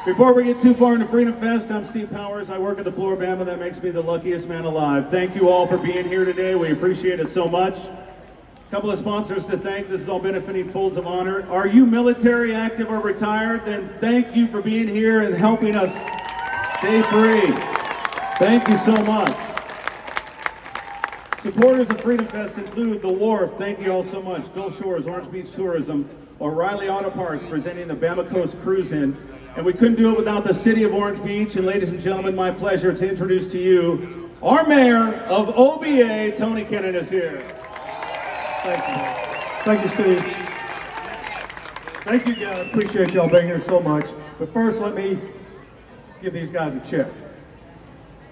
Before we get too far into Freedom Fest, I'm Steve Powers. I work at the floor of Bama. That makes me the luckiest man alive. Thank you all for being here today. We appreciate it so much. A couple of sponsors to thank. This is all benefiting Folds of Honor. Are you military, active, or retired? Then thank you for being here and helping us stay free. Thank you so much. Supporters of Freedom Fest include the Wharf. Thank you all so much. Gulf Shores, Orange Beach Tourism, O'Reilly Auto Parts presenting the Bama Coast Cruise In. And we couldn't do it without the city of Orange Beach. And ladies and gentlemen, my pleasure to introduce to you our mayor of OBA, Tony Kennon, is here. Thank you. Thank you, Steve. Thank you, guys. Appreciate y'all being here so much. But first, let me give these guys a check.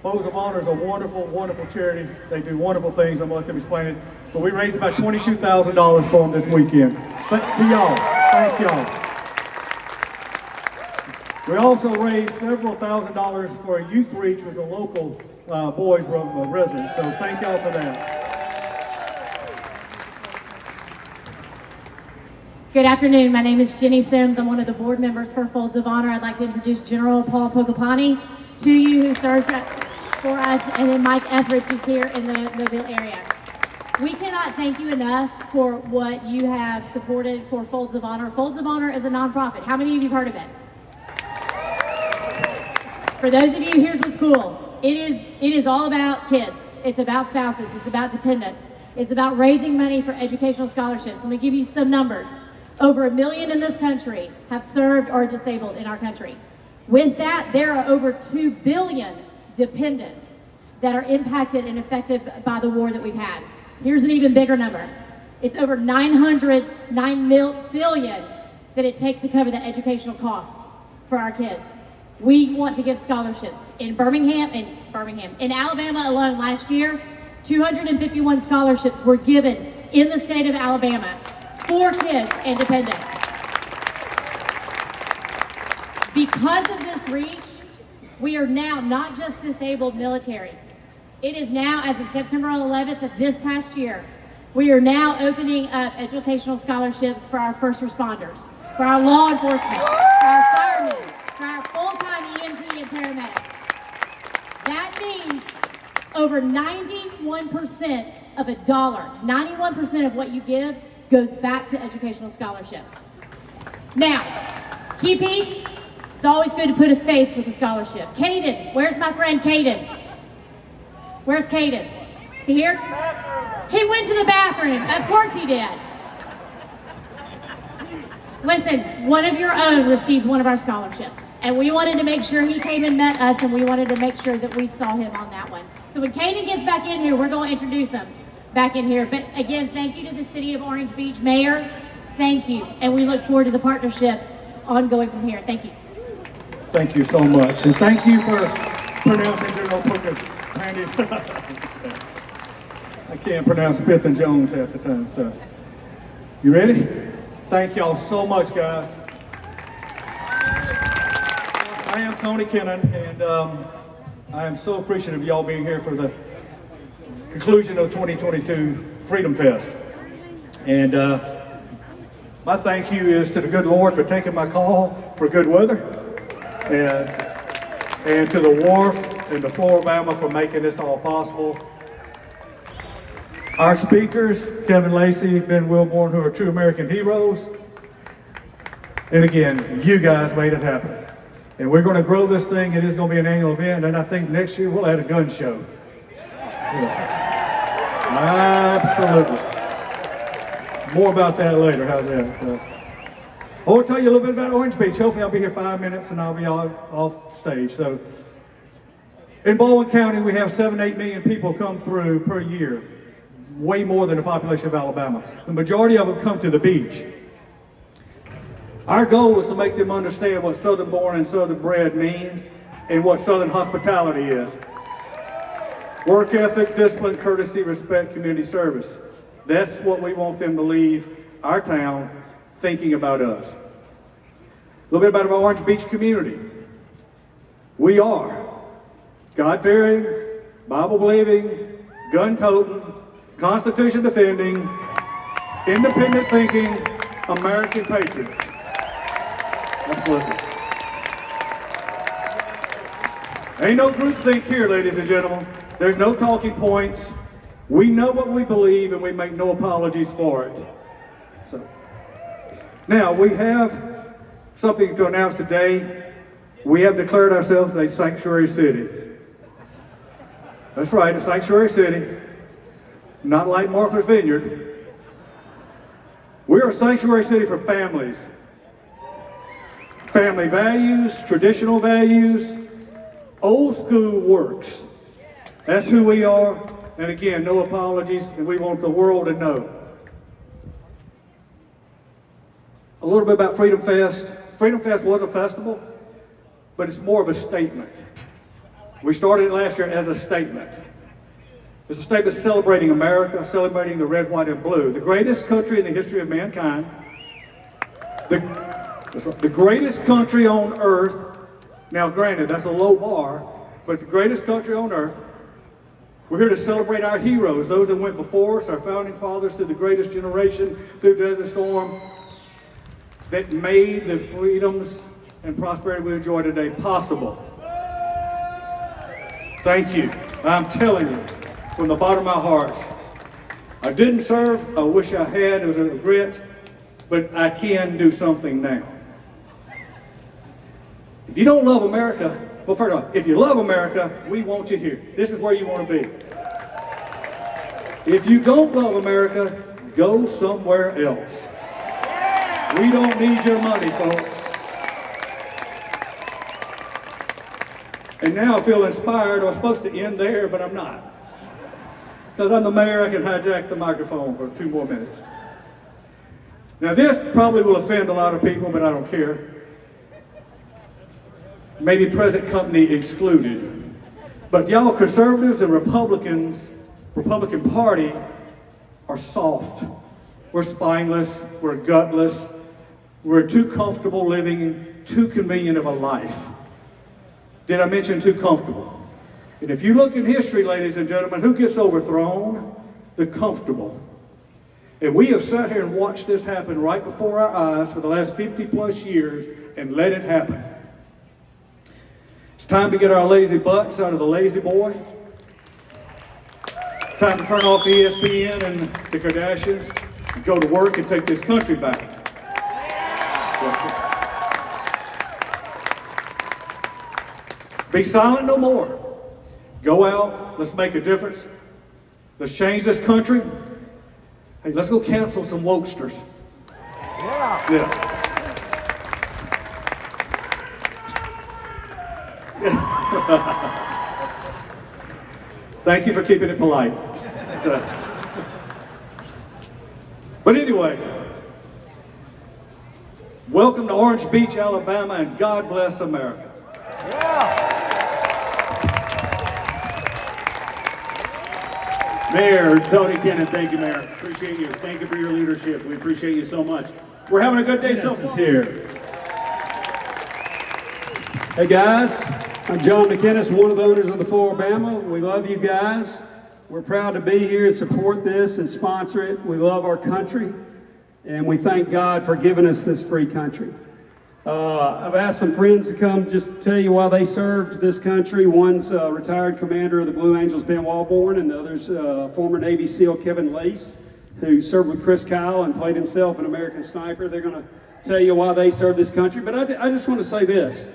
Folds of Honor is a wonderful, wonderful charity. They do wonderful things. I'm going to let them explain it. But we raised about $22,000 for them this weekend. To y'all. Thank y'all. We also raised several $1,000s for a youth reach, which was a local boys resident. So thank y'all for that. Good afternoon. My name is Jenny Sims. I'm one of the board members for Folds of Honor. I'd like to introduce General Paul Pocopani to you, who serves for us, and then Mike Etheridge, who's here in the Mobile area. We cannot thank you enough for what you have supported for Folds of Honor. Folds of Honor is a nonprofit. How many of you have heard of it? For those of you, here's what's cool. It is all about kids. It's about spouses. It's about dependents. It's about raising money for educational scholarships. Let me give you some numbers. Over 1 million in this country have served or are disabled in our country. With that, there are over 2 billion dependents that are impacted and affected by the war that we've had. Here's an even bigger number. It's over $9 billion that it takes to cover the educational cost for our kids. We want to give scholarships in in Alabama alone last year, 251 scholarships were given in the state of Alabama for kids and dependents. Because of this reach, we are now not just disabled military. It is now, as of September 11th of this past year, we are now opening up educational scholarships for our first responders, for our law enforcement, for our firemen, for our full-time EMT and paramedics. That means over 91% of a dollar, 91% of what you give goes back to educational scholarships. Now, key piece, it's always good to put a face with a scholarship. Caden, where's my friend Caden? Where's Caden? Is he here? He went to the bathroom. Of course he did. Listen, one of your own received one of our scholarships, and we wanted to make sure he came and met us, and we wanted to make sure that we saw him on that one. So when Caden gets back in here, we're going to introduce him back in here. But again, thank you to the City of Orange Beach Mayor. Thank you, and we look forward to the partnership ongoing from here. Thank you. Thank you so much, and thank you for pronouncing General Booker. I can't pronounce Smith and Jones half the time, so. You ready? Thank y'all so much, guys. I am Tony Kennon, and I am so appreciative of y'all being here for the conclusion of 2022 Freedom Fest. And my thank you is to the good Lord for taking my call for good weather, and to the Wharf and the floor of Bama for making this all possible. Our speakers, Kevin Lacz, Ben Walborn, who are true American heroes. And again, you guys made it happen. And we're going to grow this thing. It is going to be an annual event. And I think next year we'll add a gun show. Yeah. Absolutely. More about that later. How's that? So, I want to tell you a little bit about Orange Beach. Hopefully I'll be here 5 minutes and I'll be off stage. So, in Baldwin County, we have 7-8 million people come through per year. Way more than the population of Alabama. The majority of them come to the beach. Our goal was to make them understand what Southern born and Southern bred means and what Southern hospitality is. Work ethic, discipline, courtesy, respect, community service. That's what we want them to leave our town thinking about us. A little bit about our Orange Beach community. We are God-fearing, Bible-believing, gun-toting, Constitution-defending, independent-thinking American patriots. Absolutely. Ain't no groupthink here, ladies and gentlemen. There's no talking points. We know what we believe and we make no apologies for it. So, now we have something to announce today. We have declared ourselves a sanctuary city. That's right, a sanctuary city. Not like Martha's Vineyard. We're a sanctuary city for families. Family values, traditional values, old school works. That's who we are. And again, no apologies, and we want the world to know. A little bit about Freedom Fest. Freedom Fest was a festival, but it's more of a statement. We started it last year as a statement. It's a statement celebrating America, celebrating the red, white, and blue, the greatest country in the history of mankind, the greatest country on earth. Now, granted, that's a low bar, but the greatest country on earth. We're here to celebrate our heroes, those that went before us, our founding fathers, through the greatest generation, through Desert Storm, that made the freedoms and prosperity we enjoy today possible. Thank you. I'm telling you, from the bottom of my heart. I didn't serve, I wish I had, it was a regret, but I can do something now. If you don't love America, well, first of all, if you love America, we want you here. This is where you want to be. If you don't love America, go somewhere else. We don't need your money, folks. And now I feel inspired. I was supposed to end there, but I'm not. Because I'm the mayor, I can hijack the microphone for 2 more minutes. Now this probably will offend a lot of people, but I don't care. Maybe present company excluded. But y'all conservatives and Republicans, Republican Party, are soft. We're spineless, we're gutless, we're too comfortable living too convenient of a life. Did I mention too comfortable? And if you look in history, ladies and gentlemen, who gets overthrown? The comfortable. And we have sat here and watched this happen right before our eyes for the last 50 plus years and let it happen. It's time to get our lazy butts out of the lazy boy. Time to turn off ESPN and the Kardashians and go to work and take this country back. Be silent no more. Go out, let's make a difference. Let's change this country. Hey, let's go cancel some wokesters. Yeah. Thank you for keeping it polite. But anyway, welcome to Orange Beach, Alabama, and God bless America. Mayor Tony Kennon, thank you, Mayor. Appreciate you. Thank you for your leadership. We appreciate you so much. We're having a good day so far. Here. Hey guys, I'm John McInnes, one of the owners of the Floribama. We love you guys. We're proud to be here and support this and sponsor it. We love our country, and we thank God for giving us this free country. I've asked some friends to come just tell you why they served this country. One's retired commander of the Blue Angels, Ben Walborn, and the other's former Navy SEAL Kevin Lacz, who served with Chris Kyle and played himself an American Sniper. They're going to tell you why they served this country. But I just want to say this.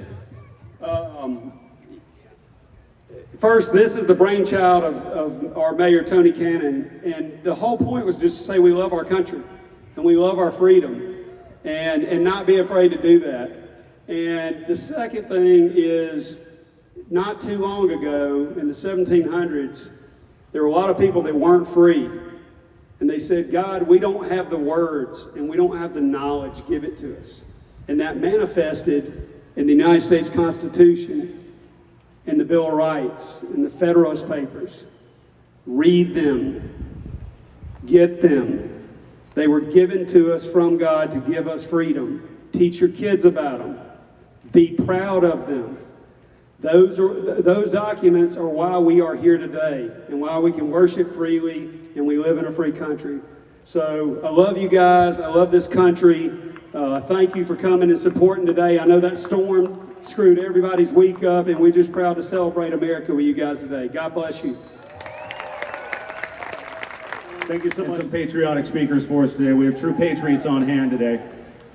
First, this is the brainchild of our Mayor Tony Kennon, and the whole point was just to say we love our country and we love our freedom. And not be afraid to do that. And the second thing is, not too long ago, in the 1700s, there were a lot of people that weren't free. And they said, God, we don't have the words and we don't have the knowledge, give it to us. And that manifested in the United States Constitution, in the Bill of Rights, in the Federalist Papers. Read them, get them. They were given to us from God to give us freedom. Teach your kids about them. Be proud of them. Those documents are why we are here today and why we can worship freely and we live in a free country. So I love you guys. I love this country. Thank you for coming and supporting today. I know that storm screwed everybody's week up, and we're just proud to celebrate America with you guys today. God bless you. Thank you so much. Some patriotic speakers for us today. We have true patriots on hand today.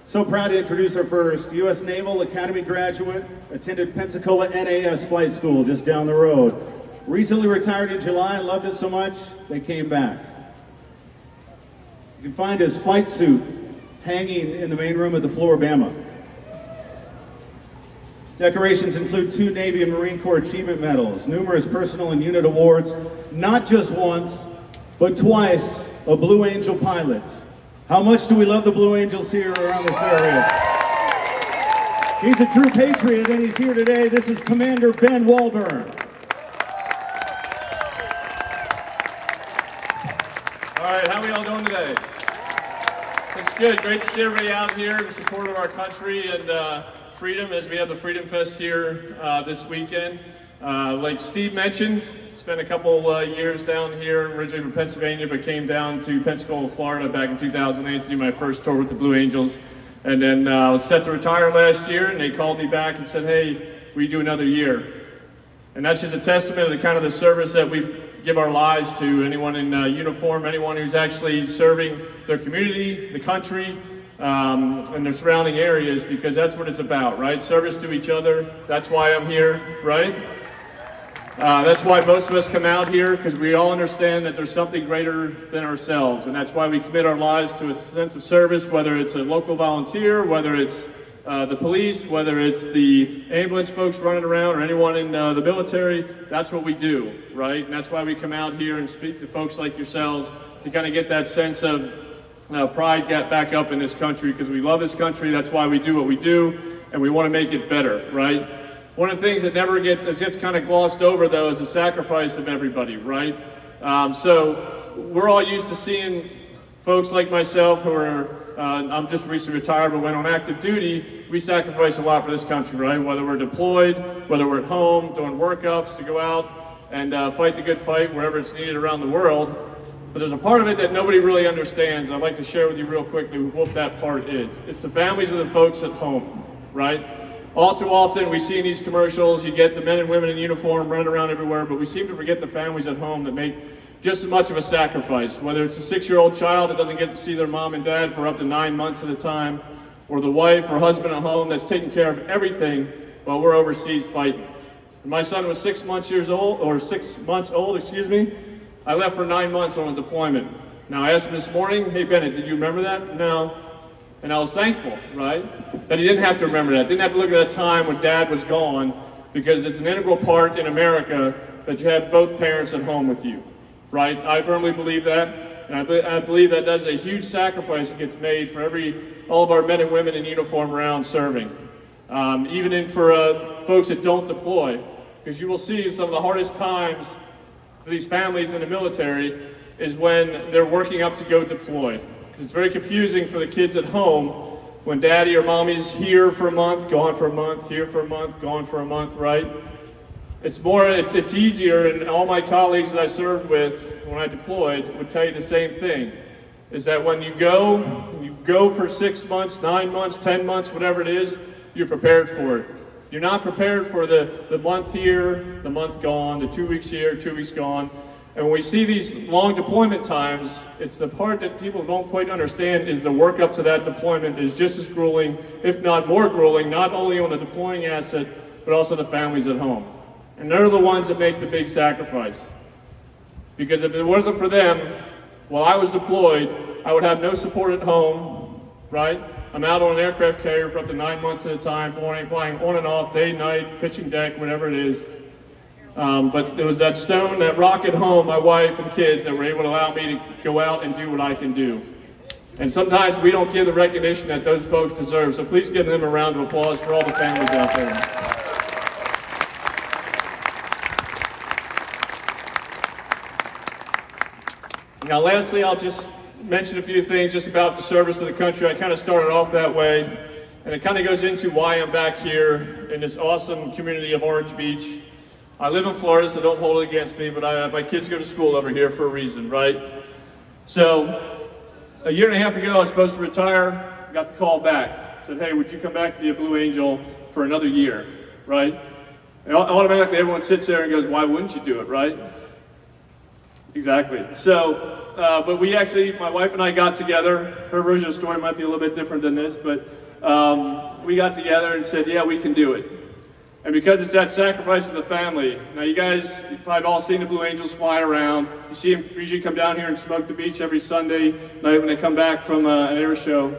So proud to introduce our first U.S. Naval Academy graduate, attended Pensacola NAS Flight School just down the road. Recently retired in July and loved it so much, they came back. You can find his flight suit hanging in the main room at the Floribama. Decorations include 2 Navy and Marine Corps Achievement Medals, numerous personal and unit awards, not just once, but twice a Blue Angel pilot. How much do we love the Blue Angels here around this area? He's a true patriot and he's here today. This is Commander Ben Walborn. All right, how are we all doing today? It's good. Great to see everybody out here in support of our country and freedom as we have the Freedom Fest here this weekend. Like Steve mentioned, spent a couple years down here, originally from Pennsylvania, but came down to Pensacola, Florida back in 2008 to do my first tour with the Blue Angels. And then I was set to retire last year, and they called me back and said, hey, will you do another year? And that's just a testament to the kind of the service that we give our lives to, anyone in uniform, anyone who's actually serving their community, the country, and their surrounding areas, because that's what it's about, right? Service to each other. That's why I'm here, right? That's why most of us come out here, because we all understand that there's something greater than ourselves, and that's why we commit our lives to a sense of service, whether it's a local volunteer, whether it's the police, whether it's the ambulance folks running around, or anyone in the military. That's what we do, right? And that's why we come out here and speak to folks like yourselves to kind of get that sense of pride back up in this country, because we love this country. That's why we do what we do, and we want to make it better, right? One of the things that never gets kind of glossed over, though, is the sacrifice of everybody, right? So we're all used to seeing folks like myself who are, I'm just recently retired, but went on active duty. We sacrifice a lot for this country, right? Whether we're deployed, whether we're at home, doing workups to go out and fight the good fight wherever it's needed around the world. But there's a part of it that nobody really understands. I'd like to share with you real quickly what that part is. It's the families of the folks at home, right? All too often we see in these commercials, you get the men and women in uniform running around everywhere, but we seem to forget the families at home that make just as much of a sacrifice, whether it's a 6-year-old child that doesn't get to see their mom and dad for up to 9 months at a time, or the wife or husband at home that's taking care of everything while we're overseas fighting. When my son was 6 months old, excuse me, I left for 9 months on a deployment. Now I asked him this morning, hey Bennett, did you remember that? No. And I was thankful, right? That he didn't have to remember that. Didn't have to look at that time when dad was gone, because it's an integral part in America that you have both parents at home with you, right? I firmly believe that, and I believe that that is a huge sacrifice that gets made for all of our men and women in uniform around serving. Even for folks that don't deploy, because you will see some of the hardest times for these families in the military is when they're working up to go deploy. Because it's very confusing for the kids at home when daddy or mommy's here for a month, gone for a month, here for a month, gone for a month, right? It's easier, and all my colleagues that I served with when I deployed would tell you the same thing, is that when you go for 6 months, 9 months, 10 months, whatever it is, you're prepared for it. You're not prepared for the month here, the month gone, the 2 weeks here, 2 weeks gone. And when we see these long deployment times, it's the part that people don't quite understand is the work up to that deployment is just as grueling, if not more grueling, not only on the deploying asset, but also the families at home. And they're the ones that make the big sacrifice. Because if it wasn't for them, while I was deployed, I would have no support at home, right? I'm out on an aircraft carrier for up to 9 months at a time, flying on and off, day, night, pitching deck, whatever it is. But it was that stone, that rock at home, my wife and kids, that were able to allow me to go out and do what I can do. And sometimes we don't give the recognition that those folks deserve, so please give them a round of applause for all the families out there. Now lastly, I'll just mention a few things just about the service of the country. I kind of started off that way, and it kind of goes into why I'm back here in this awesome community of Orange Beach. I live in Florida, so don't hold it against me, but my kids go to school over here for a reason, right? So, a year and a half ago, I was supposed to retire, got the call back. said, hey, would you come back to be a Blue Angel for another year, right? And automatically everyone sits there and goes, why wouldn't you do it, right? Exactly. So, but we actually, my wife and I got together. Her version of the story might be a little bit different than this, but we got together and said, yeah, we can do it. And because it's that sacrifice for the family. Now you guys, you've probably all seen the Blue Angels fly around. You see them usually come down here and smoke the beach every Sunday night when they come back from an air show.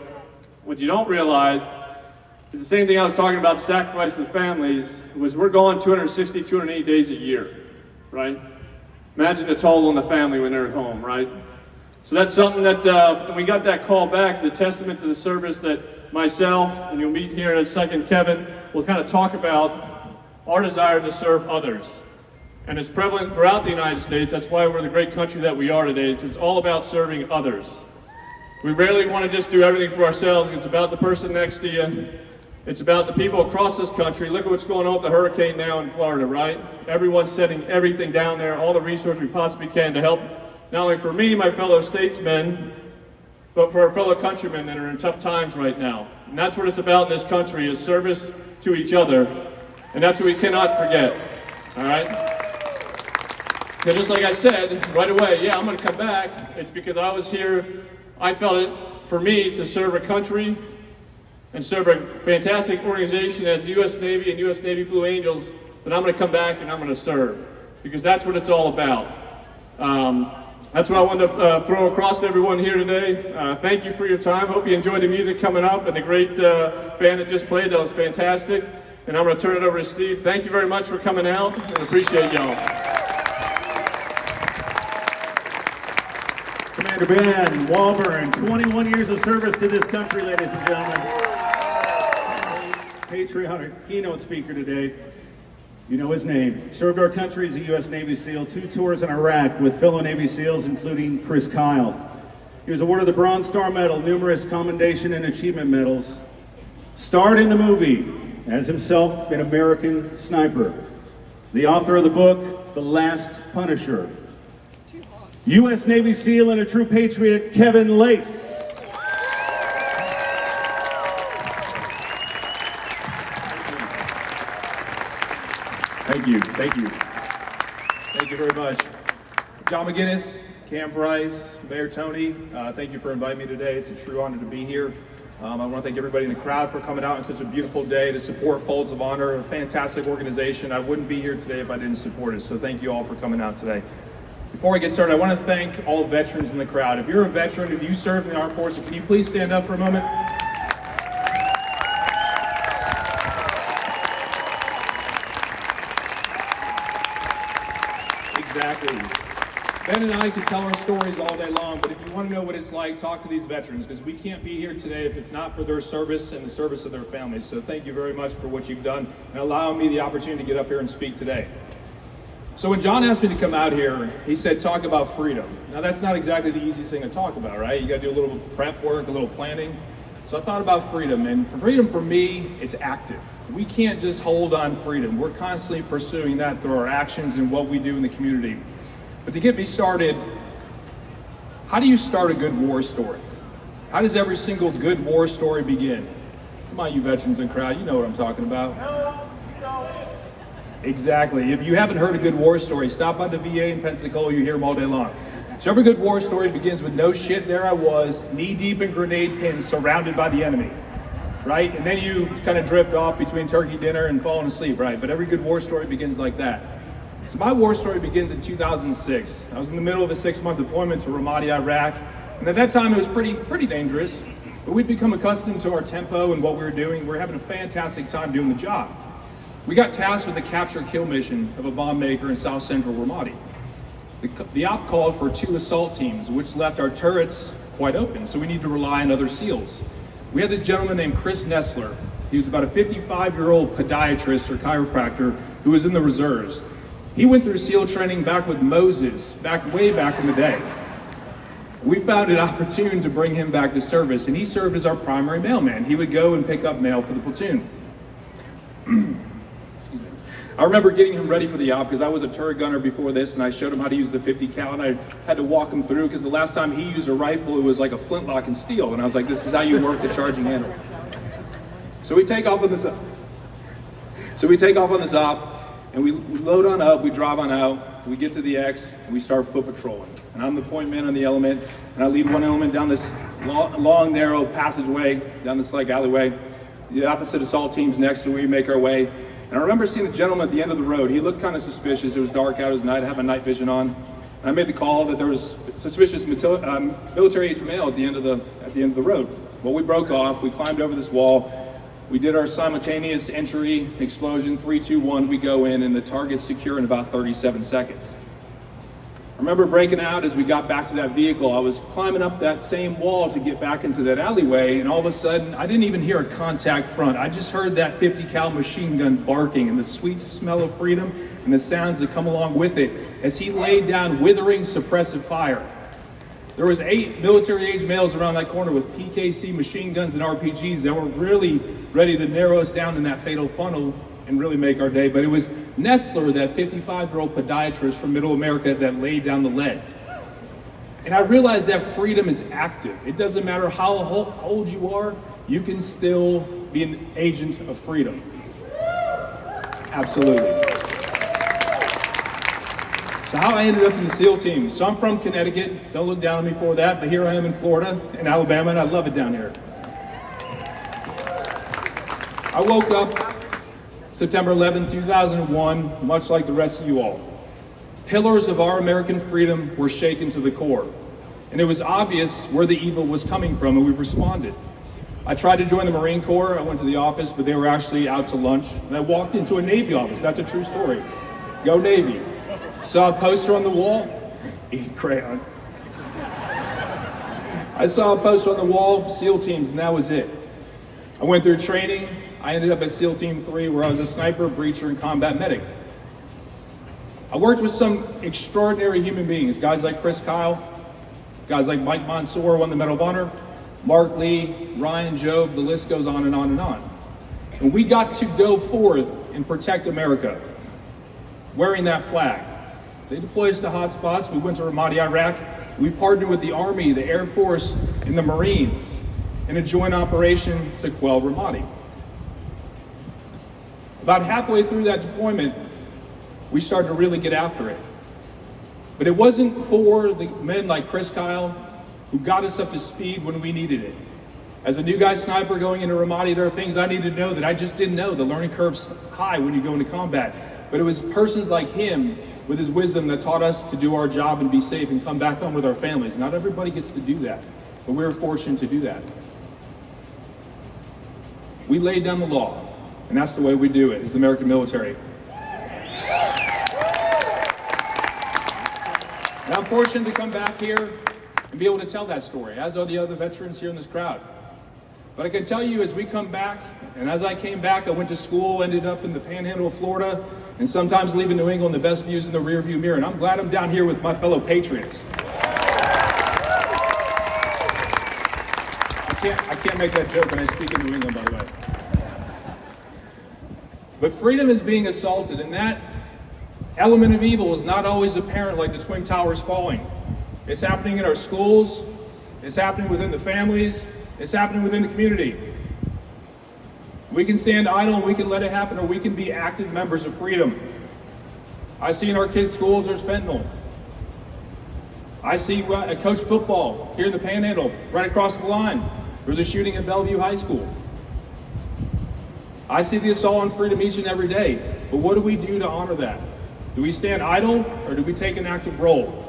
What you don't realize is the same thing I was talking about, the sacrifice of the families, was we're gone 260, 280 days a year, right? Imagine the toll on the family when they're at home, right? So that's something that, when we got that call back, is a testament to the service that myself, and you'll meet here in a second, Kevin, will kind of talk about our desire to serve others. And it's prevalent throughout the United States. That's why we're the great country that we are today. It's all about serving others. We rarely want to just do everything for ourselves. It's about the person next to you. It's about the people across this country. Look at what's going on with the hurricane now in Florida, right? Everyone's setting everything down there, all the resources we possibly can to help, not only for me, my fellow statesmen, but for our fellow countrymen that are in tough times right now. And that's what it's about in this country, is service to each other. And that's what we cannot forget, all right? Because just like I said, right away, yeah, I'm gonna come back. It's because I was here, I felt it for me to serve a country and serve a fantastic organization as the U.S. Navy and U.S. Navy Blue Angels, that I'm gonna come back and I'm gonna serve. Because that's what it's all about. That's what I wanted to throw across to everyone here today. Thank you for your time. Hope you enjoyed the music coming up and the great band that just played. That was fantastic. And I'm going to turn it over to Steve. Thank you very much for coming out, and appreciate y'all. Commander Ben Walborn, 21 years of service to this country, ladies and gentlemen. Patriotic keynote speaker today. You know his name. Served our country as a U.S. Navy SEAL, 2 tours in Iraq with fellow Navy SEALs, including Chris Kyle. He was awarded the Bronze Star Medal, numerous commendation and achievement medals. Starred in the movie as himself an American Sniper. The author of the book, The Last Punisher. U.S. Navy SEAL and a true patriot, Kevin Lacz. Thank you. Thank you very much. John McGinnis, Cam Price, Mayor Tony, thank you for inviting me today. It's a true honor to be here. I want to thank everybody in the crowd for coming out on such a beautiful day to support Folds of Honor, a fantastic organization. I wouldn't be here today if I didn't support it, so thank you all for coming out today. Before I get started, I want to thank all veterans in the crowd. If you're a veteran, if you served in the armed forces, can you please stand up for a moment? Exactly. Ben and I could tell our stories all day long, but if you want to know what it's like, talk to these veterans, because we can't be here today if it's not for their service and the service of their families. So thank you very much for what you've done and allowing me the opportunity to get up here and speak today. So when John asked me to come out here, he said, talk about freedom. Now that's not exactly the easiest thing to talk about, right? You got to do a little prep work, a little planning. So I thought about freedom, and for freedom for me, it's active. We can't just hold on freedom. We're constantly pursuing that through our actions and what we do in the community. But to get me started, how do you start a good war story? How does every single good war story begin? Come on, you veterans in the crowd, you know what I'm talking about. Exactly. If you haven't heard a good war story, stop by the VA in Pensacola, you hear them all day long. So every good war story begins with no shit, there I was, knee deep in grenade pins, surrounded by the enemy, right? And then you kind of drift off between turkey dinner and falling asleep, right? But every good war story begins like that. So my war story begins in 2006. I was in the middle of a 6-month deployment to Ramadi, Iraq. And at that time it was pretty dangerous, but we'd become accustomed to our tempo and what we were doing. We were having a fantastic time doing the job. We got tasked with the capture-kill mission of a bomb maker in south central Ramadi. The op called for 2 assault teams, which left our turrets quite open, so we needed to rely on other SEALs. We had this gentleman named Chris Nestler. He was about a 55-year-old podiatrist or chiropractor who was in the reserves. He went through SEAL training back with Moses, way back in the day. We found it opportune to bring him back to service, and he served as our primary mailman. He would go and pick up mail for the platoon. I remember getting him ready for the op because I was a turret gunner before this, and I showed him how to use the 50 cal, and I had to walk him through because the last time he used a rifle, it was like a flintlock and steel, and I was like, this is how you work the charging handle. So we take off on this. So we take off on this op, and we load on up, we drive on out, we get to the X, and we start foot patrolling. And I'm the point man on the element, and I lead one element down this long narrow passageway, down this like alleyway. The opposite assault team's next to where we make our way. And I remember seeing a gentleman at the end of the road. He looked kind of suspicious. It was dark out, it was night, I had my night vision on. And I made the call that there was suspicious military-age male at the end of the road. Well, we broke off, we climbed over this wall, we did our simultaneous entry, explosion, 3, 2, 1, we go in, and the target's secure in about 37 seconds. I remember breaking out as we got back to that vehicle. I was climbing up that same wall to get back into that alleyway, and all of a sudden, I didn't even hear a contact front. I just heard that 50 cal machine gun barking and the sweet smell of freedom and the sounds that come along with it as he laid down withering suppressive fire. There was 8 military-age males around that corner with PKC machine guns and RPGs that were really ready to narrow us down in that fatal funnel and really make our day. But it was Nestler, that 55-year-old podiatrist from Middle America, that laid down the lead. And I realized that freedom is active. It doesn't matter how old you are, you can still be an agent of freedom. Absolutely. So how I ended up in the SEAL team. So I'm from Connecticut. Don't look down on me for that, but here I am in Florida and Alabama, and I love it down here. I woke up September 11, 2001, much like the rest of you all. Pillars of our American freedom were shaken to the core. And it was obvious where the evil was coming from, and we responded. I tried to join the Marine Corps. I went to the office, but they were actually out to lunch. And I walked into a Navy office. That's a true story. Go Navy. Saw a poster on the wall, eat crayons. I saw a poster on the wall, SEAL teams, and that was it. I went through training. I ended up at SEAL Team 3, where I was a sniper, breacher, and combat medic. I worked with some extraordinary human beings, guys like Chris Kyle, guys like Mike Mansour, won the Medal of Honor, Mark Lee, Ryan Job, the list goes on and on and on. And we got to go forth and protect America, wearing that flag. They deployed us to hot spots. We went to Ramadi, Iraq. We partnered with the Army, the Air Force, and the Marines in a joint operation to quell Ramadi. About halfway through that deployment, we started to really get after it. But it wasn't for the men like Chris Kyle who got us up to speed when we needed it. As a new guy sniper going into Ramadi, there are things I needed to know that I just didn't know. The learning curve's high when you go into combat. But it was persons like him with his wisdom that taught us to do our job and be safe and come back home with our families. Not everybody gets to do that, but we were fortunate to do that. We laid down the law, and that's the way we do it, as the American military. And I'm fortunate to come back here and be able to tell that story, as are the other veterans here in this crowd. But I can tell you, as we come back, and as I came back, I went to school, ended up in the panhandle of Florida, and sometimes leaving New England, the best views in the rearview mirror. And I'm glad I'm down here with my fellow patriots. I can't make that joke when I speak in New England, by the way. But freedom is being assaulted, and that element of evil is not always apparent like the Twin Towers falling. It's happening in our schools, it's happening within the families, it's happening within the community. We can stand idle, we can let it happen, or we can be active members of freedom. I see in our kids' schools there's fentanyl. I see coach football here in the Panhandle, right across the line. There's a shooting at Bellevue High School. I see the assault on freedom each and every day, but what do we do to honor that? Do we stand idle, or do we take an active role?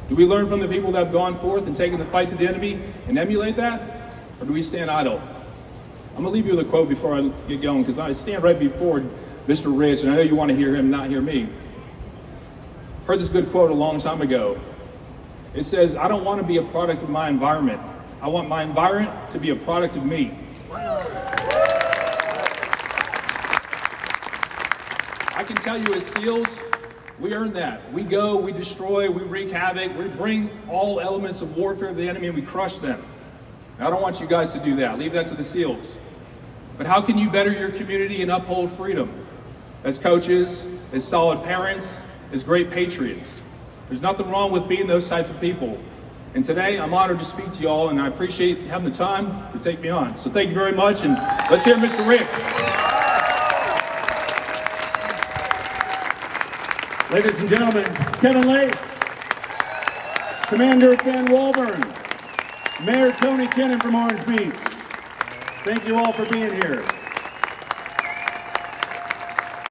Do we learn from the people that have gone forth and taken the fight to the enemy and emulate that, or do we stand idle? I'm gonna leave you with a quote before I get going, because I stand right before Mr. Rich, and I know you want to hear him, not hear me. Heard this good quote a long time ago. It says, "I don't want to be a product of my environment. I want my environment to be a product of me." I can tell you as SEALs, we earn that. We go, we destroy, we wreak havoc, we bring all elements of warfare to the enemy and we crush them. I don't want you guys to do that. Leave that to the SEALs. But how can you better your community and uphold freedom? As coaches, as solid parents, as great patriots. There's nothing wrong with being those types of people. And today, I'm honored to speak to you all, and I appreciate having the time to take me on. So thank you very much, and let's hear Mr. Rick. Ladies and gentlemen, Kevin Lacz, Commander Ben Walborn, Mayor Tony Kennon from Orange Beach. Thank you all for being here.